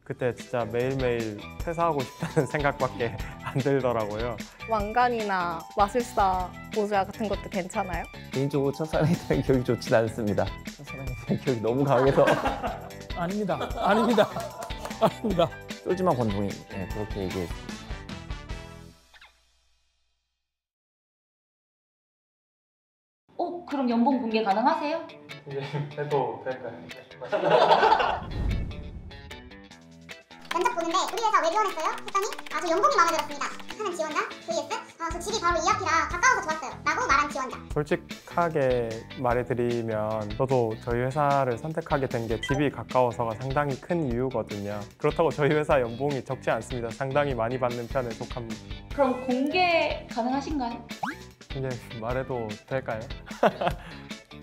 그때 진짜 매일매일 퇴사하고 싶다는 생각밖에 안 들더라고요. 왕관이나 마술사 모자 같은 것도 괜찮아요? 개인적으로 첫사랑에 대한 기억이 좋진 않습니다. 첫사랑에 대한 기억이 너무 강해서 아닙니다. 아닙니다. 아닙니다. 쫄지마 권동이 그렇게 얘기했습니다. 그럼 연봉 공개 가능하세요? 이제 해도 될까요? 면접 보는데 우리 회사 왜 지원했어요? 했더니 저 연봉이 마음에 들었습니다 하는 지원자 vs 저 집이 바로 이 앞이라 가까워서 좋았어요 라고 말한 지원자. 솔직하게 말해드리면 저도 저희 회사를 선택하게 된 게 집이 가까워서가 상당히 큰 이유거든요. 그렇다고 저희 회사 연봉이 적지 않습니다. 상당히 많이 받는 편에 속합니다. 그럼 공개 가능하신가요? 이제 말해도 될까요?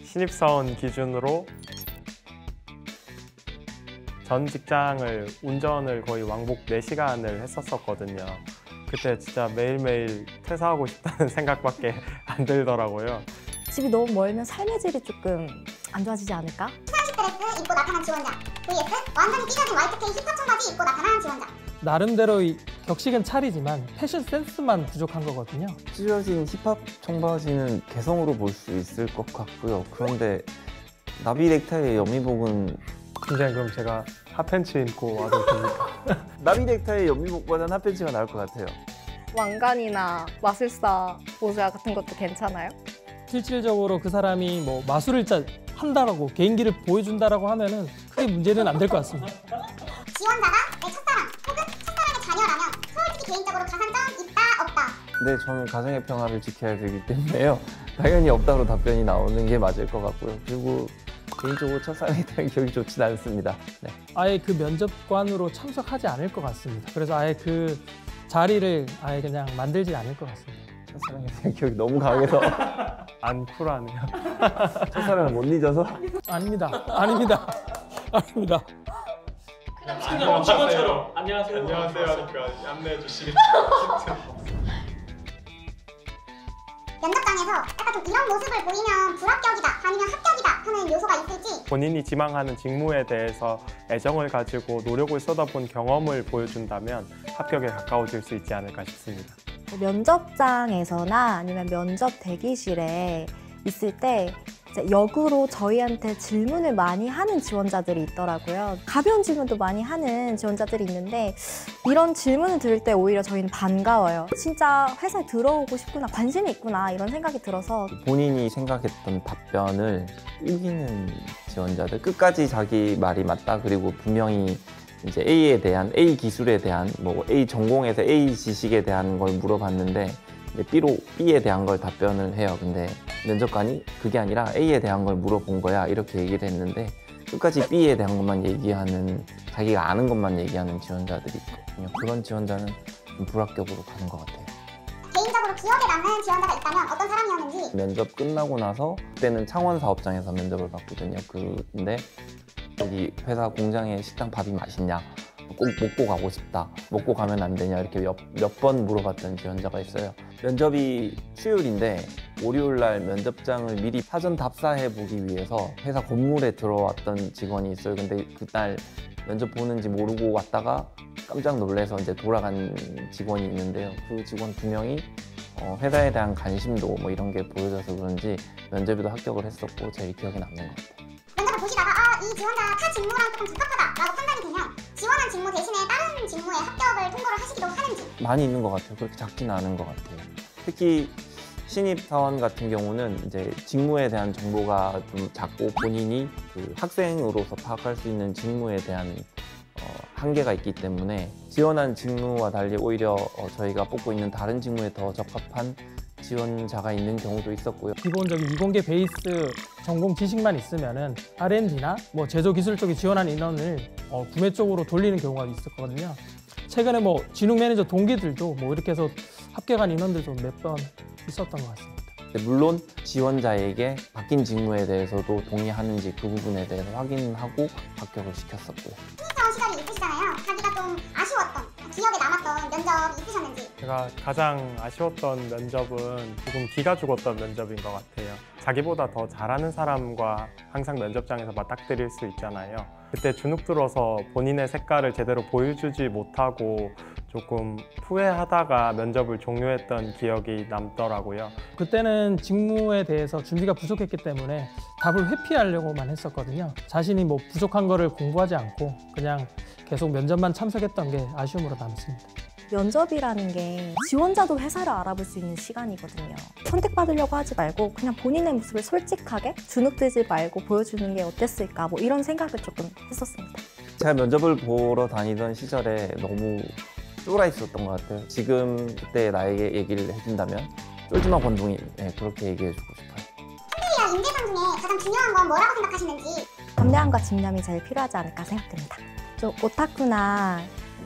신입사원 기준으로 전 직장을 운전을 거의 왕복 4시간을 했었거든요. 그때 진짜 매일매일 퇴사하고 싶다는 생각밖에 안 들더라고요. 집이 너무 멀면 삶의 질이 조금 안 좋아지지 않을까? 스트레스 입고 나타난 지원자 vs 완전히 찢어진 Y2K 힙합 청바지 입고 나타난 지원자. 나름대로의 격식은 차리지만 패션 센스만 부족한 거거든요. 찢어진 힙합 청바지는 개성으로 볼 수 있을 것 같고요. 그런데 나비 넥타이의 연미복은 팀장님 그럼 제가 핫팬츠 입고 와도 됩니까? 나비 넥타이의 연미복보다는 핫팬츠가 나을 것 같아요. 왕관이나 마술사 모자 같은 것도 괜찮아요? 실질적으로 그 사람이 뭐 마술을 한다라고 개인기를 보여준다라고 하면은 크게 문제는 안 될 것 같습니다. 지원자가 내 첫사랑 혹은 첫사랑의 자녀라면 솔직히 개인적으로 가산점 있다 없다. 네, 저는 가정의 평화를 지켜야 되기 때문에요. 당연히 없다로 답변이 나오는 게 맞을 것 같고요. 그리고 개인적으로 첫사랑에 대한 기억이 좋진 않습니다. 네. 아예 그 면접관으로 참석하지 않을 것 같습니다. 그래서 아예 그 자리를 아예 그냥 만들지 않을 것 같습니다. 첫사랑에 대한 기억이 너무 강해서 안 쿨하네요. 첫사랑을 못 잊어서 아닙니다. 아닙니다. 아닙니다. 안녕하세요. 안녕하세요 하니까 안내해 주시겠죠? 면접장에서 약간 좀 이런 모습을 보이면 불합격이다 아니면 합격이다 하는 요소가 있을지. 본인이 지망하는 직무에 대해서 애정을 가지고 노력을 쏟아본 경험을 보여준다면 합격에 가까워질 수 있지 않을까 싶습니다. 면접장에서나 아니면 면접 대기실에 있을 때 이제 역으로 저희한테 질문을 많이 하는 지원자들이 있더라고요. 가벼운 질문도 많이 하는 지원자들이 있는데 이런 질문을 들을 때 오히려 저희는 반가워요. 진짜 회사에 들어오고 싶구나, 관심이 있구나 이런 생각이 들어서. 본인이 생각했던 답변을 우기는 지원자들, 끝까지 자기 말이 맞다, 그리고 분명히 이제 A 기술에 대한 뭐 A 전공에서 A 지식에 대한 걸 물어봤는데 이제 B에 대한 걸 답변을 해요. 근데 면접관이 그게 아니라 A에 대한 걸 물어본 거야 이렇게 얘기를 했는데 끝까지 B에 대한 것만 얘기하는, 자기가 아는 것만 얘기하는 지원자들이 있거든요. 그런 지원자는 좀 불합격으로 가는 것 같아요. 개인적으로 기억에 남는 지원자가 있다면 어떤 사람이었는지. 면접 끝나고 나서 그때는 창원 사업장에서 면접을 봤거든요. 근데 여기 회사 공장에 식당 밥이 맛있냐, 꼭 먹고 가고 싶다, 먹고 가면 안 되냐 이렇게 몇 번 물어봤던 지원자가 있어요. 면접이 수요일인데 월요일 날 면접장을 미리 사전 답사해 보기 위해서 회사 건물에 들어왔던 직원이 있어요. 근데 그날 면접 보는지 모르고 왔다가 깜짝 놀라서 이제 돌아간 직원이 있는데요. 그 직원 2명이 회사에 대한 관심도 뭐 이런 게 보여져서 그런지 면접에도 합격을 했었고 제일 기억에 남는 것 같아요. 면접을 보시다가 이 지원자 타 직무랑 조금 적합하다라고 판단이 되면 지원한 직무 대신에 다른 직무에 합격을 통보를 하시기도 하는지. 많이 있는 것 같아요. 그렇게 작지는 않은 것 같아요. 특히 신입 사원 같은 경우는 이제 직무에 대한 정보가 좀 작고 본인이 그 학생으로서 파악할 수 있는 직무에 대한 한계가 있기 때문에 지원한 직무와 달리 오히려 저희가 뽑고 있는 다른 직무에 더 적합한 지원자가 있는 경우도 있었고요. 기본적인 이공계 베이스 전공 지식만 있으면은 R&D나 뭐 제조 기술 쪽에 지원한 인원을 구매 쪽으로 돌리는 경우가 있었거든요. 최근에 뭐 진흥 매니저 동기들도 뭐 이렇게 해서 합격한 인원들도 몇 번 있었던 것 같습니다. 물론 지원자에게 바뀐 직무에 대해서도 동의하는지 그 부분에 대해서 확인하고 합격을 시켰었고요. 신입사원 시절이 있으시잖아요. 자기가 좀 아쉬웠던, 기억에 남았던 면접이 있으셨는지. 제가 가장 아쉬웠던 면접은 조금 기가 죽었던 면접인 것 같아요. 자기보다 더 잘하는 사람과 항상 면접장에서 맞닥뜨릴 수 있잖아요. 그때 주눅 들어서 본인의 색깔을 제대로 보여주지 못하고 조금 후회하다가 면접을 종료했던 기억이 남더라고요. 그때는 직무에 대해서 준비가 부족했기 때문에 답을 회피하려고만 했었거든요. 자신이 뭐 부족한 거를 공부하지 않고 그냥 계속 면접만 참석했던 게 아쉬움으로 남습니다. 면접이라는 게 지원자도 회사를 알아볼 수 있는 시간이거든요. 선택받으려고 하지 말고 그냥 본인의 모습을 솔직하게 주눅 들지 말고 보여주는 게 어땠을까 뭐 이런 생각을 조금 했었습니다. 제가 면접을 보러 다니던 시절에 너무 쫄아 있었던 것 같아요. 지금 그때 나에게 얘기를 해준다면 쫄지마 권동이 그렇게 얘기해주고 싶어요. 팬들이랑 인재상 중에 가장 중요한 건 뭐라고 생각하시는지. 담대함과 집념이 제일 필요하지 않을까 생각됩니다. 좀 오타쿠나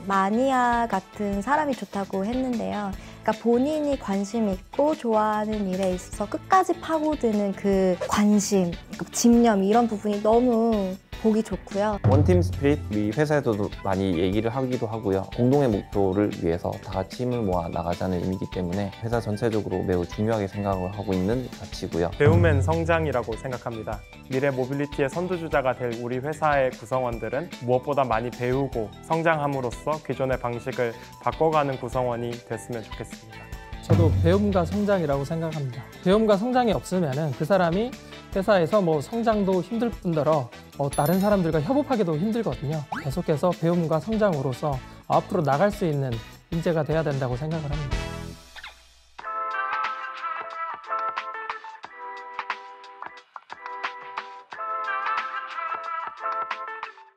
마니아 같은 사람이 좋다고 했는데요. 그러니까 본인이 관심 있고 좋아하는 일에 있어서 끝까지 파고드는 그 관심, 집념 이런 부분이 너무 보기 좋고요. 원팀 스피릿 우리 회사에서도 많이 얘기를 하기도 하고요. 공동의 목표를 위해서 다 같이 힘을 모아 나가자는 의미이기 때문에 회사 전체적으로 매우 중요하게 생각을 하고 있는 가치고요. 배움엔 성장이라고 생각합니다. 미래 모빌리티의 선두주자가 될 우리 회사의 구성원들은 무엇보다 많이 배우고 성장함으로써 기존의 방식을 바꿔가는 구성원이 됐으면 좋겠습니다. 저도 배움과 성장이라고 생각합니다. 배움과 성장이 없으면 그 사람이 회사에서 뭐 성장도 힘들 뿐더러 다른 사람들과 협업하기도 힘들거든요. 계속해서 배움과 성장으로서 앞으로 나갈 수 있는 인재가 돼야 된다고 생각을 합니다.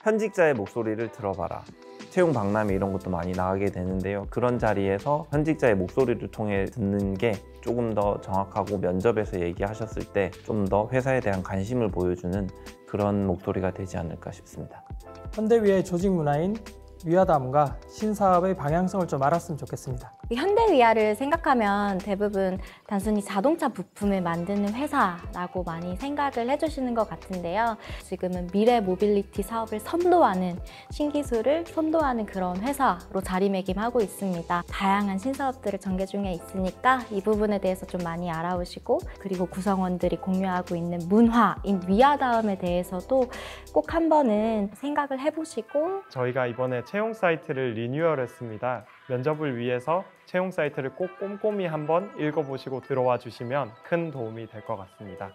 현직자의 목소리를 들어봐라. 채용 박람회 이런 것도 많이 나가게 되는데요. 그런 자리에서 현직자의 목소리를 통해 듣는 게 조금 더 정확하고 면접에서 얘기하셨을 때 좀 더 회사에 대한 관심을 보여주는 그런 목소리가 되지 않을까 싶습니다. 현대위의 조직 문화인 위아담과 신사업의 방향성을 좀 알았으면 좋겠습니다. 현대위아를 생각하면 대부분 단순히 자동차 부품을 만드는 회사라고 많이 생각을 해주시는 것 같은데요. 지금은 미래 모빌리티 사업을 선도하는 신기술을 선도하는 그런 회사로 자리매김하고 있습니다. 다양한 신사업들을 전개 중에 있으니까 이 부분에 대해서 좀 많이 알아오시고 그리고 구성원들이 공유하고 있는 문화인 위아담에 대해서도 꼭 한 번은 생각을 해보시고 저희가 이번에 채용 사이트를 리뉴얼했습니다. 면접을 위해서 채용 사이트를 꼭 꼼꼼히 한번 읽어보시고 들어와 주시면 큰 도움이 될 것 같습니다.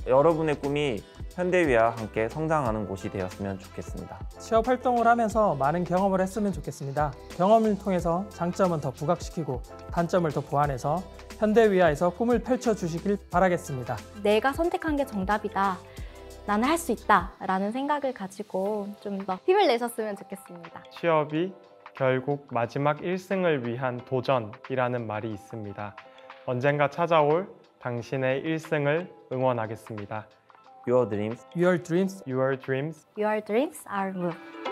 여러분의 꿈이 현대위와 함께 성장하는 곳이 되었으면 좋겠습니다. 취업 활동을 하면서 많은 경험을 했으면 좋겠습니다. 경험을 통해서 장점은 더 부각시키고 단점을 더 보완해서 현대위아에서 꿈을 펼쳐주시길 바라겠습니다. 내가 선택한 게 정답이다. 나는 할 수 있다 라는 생각을 가지고 좀 더 힘을 내셨으면 좋겠습니다. 취업이 결국 마지막 1승을 위한 도전이라는 말이 있습니다. 언젠가 찾아올 당신의 1승을 응원하겠습니다. Your dreams Your dreams Your dreams Your dreams are moved.